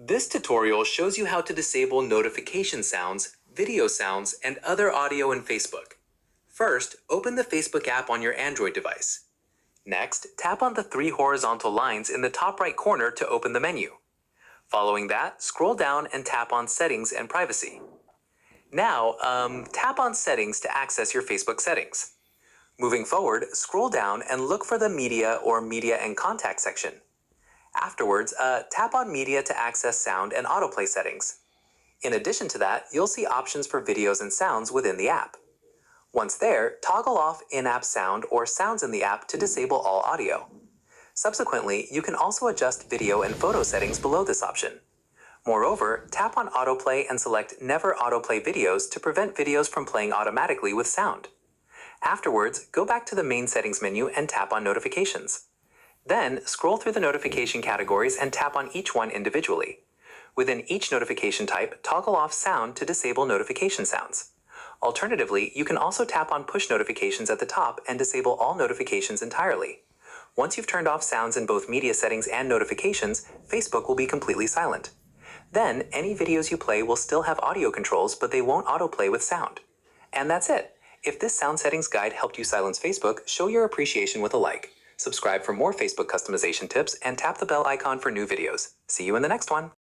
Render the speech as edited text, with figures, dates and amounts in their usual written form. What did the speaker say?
This tutorial shows you how to disable notification sounds, video sounds, and other audio in Facebook. First, open the Facebook app on your Android device. Next, tap on the three horizontal lines in the top right corner to open the menu. Following that, scroll down and tap on Settings and Privacy. Now, tap on Settings to access your Facebook settings. Moving forward, scroll down and look for the Media or Media and Contact section. Afterwards, tap on Media to access sound and autoplay settings. In addition to that, you'll see options for videos and sounds within the app. Once there, toggle off in-app sound or sounds in the app to disable all audio. Subsequently, you can also adjust video and photo settings below this option. Moreover, tap on Autoplay and select Never Autoplay Videos to prevent videos from playing automatically with sound. Afterwards, go back to the main settings menu and tap on Notifications. Then, scroll through the notification categories and tap on each one individually. Within each notification type, toggle off sound to disable notification sounds. Alternatively, you can also tap on push notifications at the top and disable all notifications entirely. Once you've turned off sounds in both media settings and notifications, Facebook will be completely silent. Then, any videos you play will still have audio controls, but they won't autoplay with sound. And that's it. If this sound settings guide helped you silence Facebook, show your appreciation with a like. Subscribe for more Facebook customization tips and tap the bell icon for new videos. See you in the next one.